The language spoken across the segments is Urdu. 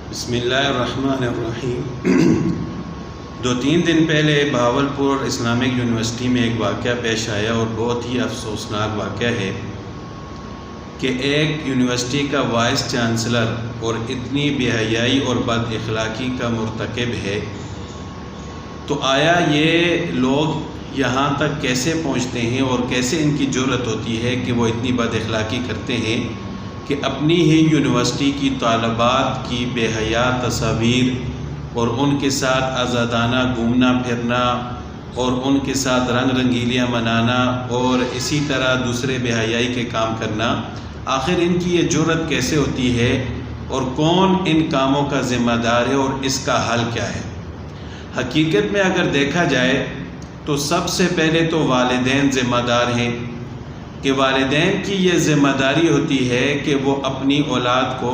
بسم اللہ الرحمن الرحیم۔ 2-3 دن پہلے بہاولپور اسلامک یونیورسٹی میں ایک واقعہ پیش آیا اور بہت ہی افسوسناک واقعہ ہے کہ ایک یونیورسٹی کا وائس چانسلر اور اتنی بے حیائی اور بد اخلاقی کا مرتکب ہے، تو آیا یہ لوگ یہاں تک کیسے پہنچتے ہیں اور کیسے ان کی جرأت ہوتی ہے کہ وہ اتنی بد اخلاقی کرتے ہیں کہ اپنی ہی یونیورسٹی کی طالبات کی بے حیا تصاویر اور ان کے ساتھ آزادانہ گھومنا پھرنا اور ان کے ساتھ رنگ رنگیلیاں منانا اور اسی طرح دوسرے بے حیائی کے کام کرنا، آخر ان کی یہ جرأت کیسے ہوتی ہے اور کون ان کاموں کا ذمہ دار ہے اور اس کا حل کیا ہے؟ حقیقت میں اگر دیکھا جائے تو سب سے پہلے تو والدین ذمہ دار ہیں کہ والدین کی یہ ذمہ داری ہوتی ہے کہ وہ اپنی اولاد کو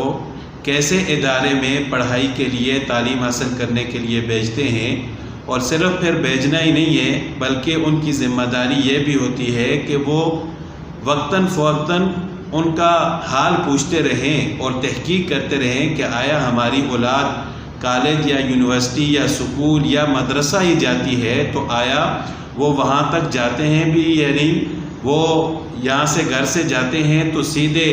کیسے ادارے میں پڑھائی کے لیے تعلیم حاصل کرنے کے لیے بھیجتے ہیں، اور صرف پھر بھیجنا ہی نہیں ہے بلکہ ان کی ذمہ داری یہ بھی ہوتی ہے کہ وہ وقتاً فوقتاً ان کا حال پوچھتے رہیں اور تحقیق کرتے رہیں کہ آیا ہماری اولاد کالج یا یونیورسٹی یا سکول یا مدرسہ ہی جاتی ہے تو آیا وہ وہاں تک جاتے ہیں بھی یا نہیں، وہ یہاں سے گھر سے جاتے ہیں تو سیدھے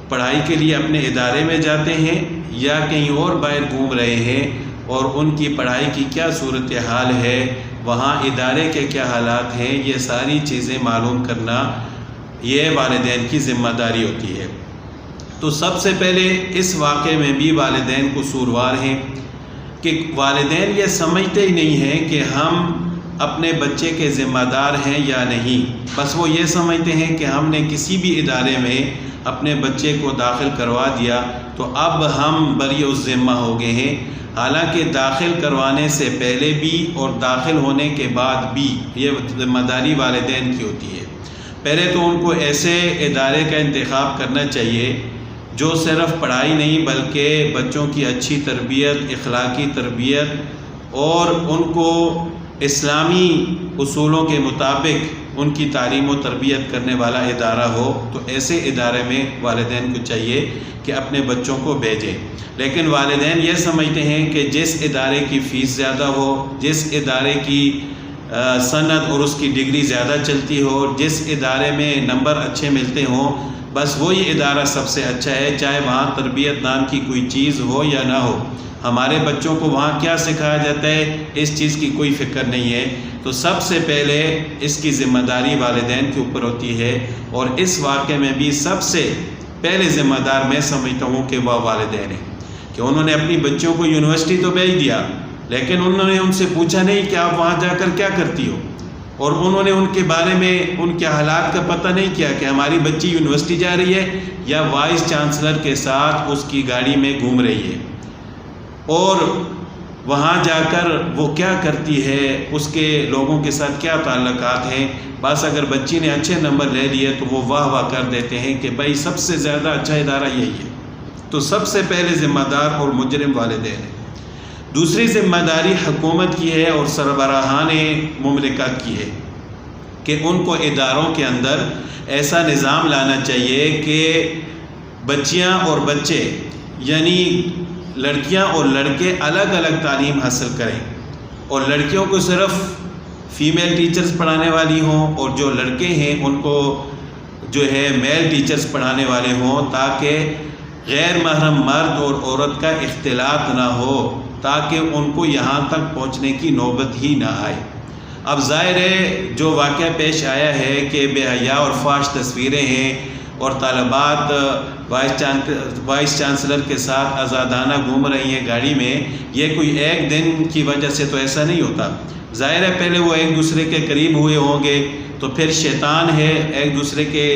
پڑھائی کے لیے اپنے ادارے میں جاتے ہیں یا کہیں اور باہر گھوم رہے ہیں، اور ان کی پڑھائی کی کیا صورتحال ہے، وہاں ادارے کے کیا حالات ہیں، یہ ساری چیزیں معلوم کرنا یہ والدین کی ذمہ داری ہوتی ہے۔ تو سب سے پہلے اس واقعے میں بھی والدین قصوروار ہیں کہ والدین یہ سمجھتے ہی نہیں ہیں کہ ہم اپنے بچے کے ذمہ دار ہیں یا نہیں، بس وہ یہ سمجھتے ہیں کہ ہم نے کسی بھی ادارے میں اپنے بچے کو داخل کروا دیا تو اب ہم بری الذمہ ہو گئے ہیں، حالانکہ داخل کروانے سے پہلے بھی اور داخل ہونے کے بعد بھی یہ ذمہ داری والدین کی ہوتی ہے۔ پہلے تو ان کو ایسے ادارے کا انتخاب کرنا چاہیے جو صرف پڑھائی نہیں بلکہ بچوں کی اچھی تربیت، اخلاقی تربیت اور ان کو اسلامی اصولوں کے مطابق ان کی تعلیم و تربیت کرنے والا ادارہ ہو، تو ایسے ادارے میں والدین کو چاہیے کہ اپنے بچوں کو بھیجیں۔ لیکن والدین یہ سمجھتے ہیں کہ جس ادارے کی فیس زیادہ ہو، جس ادارے کی سند اور اس کی ڈگری زیادہ چلتی ہو، جس ادارے میں نمبر اچھے ملتے ہوں، بس وہی ادارہ سب سے اچھا ہے، چاہے وہاں تربیت نام کی کوئی چیز ہو یا نہ ہو۔ ہمارے بچوں کو وہاں کیا سکھایا جاتا ہے اس چیز کی کوئی فکر نہیں ہے۔ تو سب سے پہلے اس کی ذمہ داری والدین کے اوپر ہوتی ہے، اور اس واقعے میں بھی سب سے پہلے ذمہ دار میں سمجھتا ہوں کہ وہ والدین ہیں کہ انہوں نے اپنی بچوں کو یونیورسٹی تو بھیج دیا، لیکن انہوں نے ان سے پوچھا نہیں کہ آپ وہاں جا کر کیا کرتی ہو، اور انہوں نے ان کے بارے میں ان کے حالات کا پتہ نہیں کیا کہ ہماری بچی یونیورسٹی جا رہی ہے یا وائس چانسلر کے ساتھ اس کی گاڑی میں گھوم رہی ہے، اور وہاں جا کر وہ کیا کرتی ہے، اس کے لوگوں کے ساتھ کیا تعلقات ہیں۔ بس اگر بچی نے اچھے نمبر لے لیے تو وہ واہ واہ کر دیتے ہیں کہ بھائی سب سے زیادہ اچھا ادارہ یہی ہے۔ تو سب سے پہلے ذمہ دار اور مجرم والدین ہیں۔ دوسری ذمہ داری حکومت کی ہے اور سربراہان مملکت کی ہے کہ ان کو اداروں کے اندر ایسا نظام لانا چاہیے کہ بچیاں اور بچے یعنی لڑکیاں اور لڑکے الگ الگ تعلیم حاصل کریں، اور لڑکیوں کو صرف فیمیل ٹیچرز پڑھانے والی ہوں اور جو لڑکے ہیں ان کو جو ہے میل ٹیچرز پڑھانے والے ہوں، تاکہ غیر محرم مرد اور عورت کا اختلاط نہ ہو، تاکہ ان کو یہاں تک پہنچنے کی نوبت ہی نہ آئے۔ اب ظاہر ہے جو واقعہ پیش آیا ہے کہ بے حیا اور فحش تصویریں ہیں اور طالبات وائس چانسلر کے ساتھ آزادانہ گھوم رہی ہیں گاڑی میں، یہ کوئی ایک دن کی وجہ سے تو ایسا نہیں ہوتا۔ ظاہر ہے پہلے وہ ایک دوسرے کے قریب ہوئے ہوں گے، تو پھر شیطان ہے ایک دوسرے کے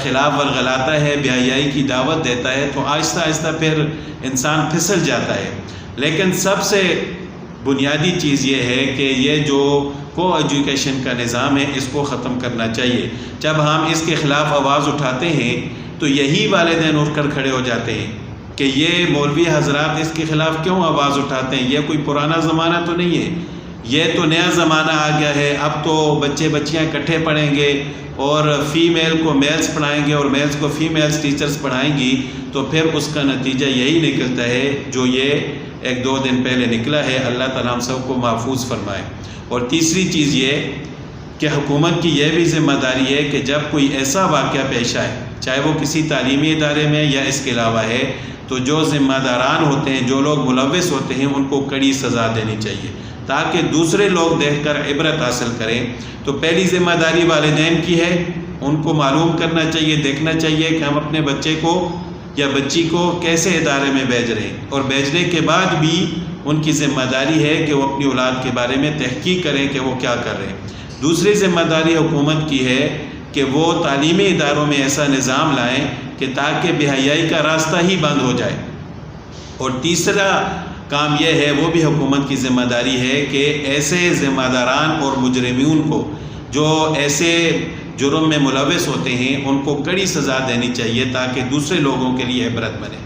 خلاف ورغلاتا ہے، بے حیائی کی دعوت دیتا ہے، تو آہستہ آہستہ پھر انسان پھسل جاتا ہے۔ لیکن سب سے بنیادی چیز یہ ہے کہ یہ جو کو ایجوکیشن کا نظام ہے اس کو ختم کرنا چاہیے۔ جب ہم اس کے خلاف آواز اٹھاتے ہیں تو یہی والدین اٹھ کر کھڑے ہو جاتے ہیں کہ یہ مولوی حضرات اس کے خلاف کیوں آواز اٹھاتے ہیں، یہ کوئی پرانا زمانہ تو نہیں ہے، یہ تو نیا زمانہ آ گیا ہے، اب تو بچے بچیاں اکٹھے پڑھیں گے اور فیمیل کو میلز پڑھائیں گے اور میلز کو فیمیلز ٹیچرز پڑھائیں گی تو پھر اس کا نتیجہ یہی نکلتا ہے جو یہ 1-2 دن پہلے نکلا ہے۔ اللہ تعالیٰ ہم سب کو محفوظ فرمائے۔ اور تیسری چیز یہ کہ حکومت کی یہ بھی ذمہ داری ہے کہ جب کوئی ایسا واقعہ پیش آئے، چاہے وہ کسی تعلیمی ادارے میں یا اس کے علاوہ ہے، تو جو ذمہ داران ہوتے ہیں، جو لوگ ملوث ہوتے ہیں، ان کو کڑی سزا دینی چاہیے تاکہ دوسرے لوگ دیکھ کر عبرت حاصل کریں۔ تو پہلی ذمہ داری والدین کی ہے، ان کو معلوم کرنا چاہیے، دیکھنا چاہیے کہ ہم اپنے بچے کو یا بچی کو کیسے ادارے میں بھیج رہے ہیں، اور بھیجنے کے بعد بھی ان کی ذمہ داری ہے کہ وہ اپنی اولاد کے بارے میں تحقیق کریں کہ وہ کیا کر رہے ہیں۔ دوسری ذمہ داری حکومت کی ہے کہ وہ تعلیمی اداروں میں ایسا نظام لائیں کہ تاکہ بے حیائی کا راستہ ہی بند ہو جائے۔ اور تیسرا کام یہ ہے، وہ بھی حکومت کی ذمہ داری ہے کہ ایسے ذمہ داران اور مجرمین کو جو ایسے جرم میں ملوث ہوتے ہیں ان کو کڑی سزا دینی چاہیے تاکہ دوسرے لوگوں کے لیے عبرت بنے۔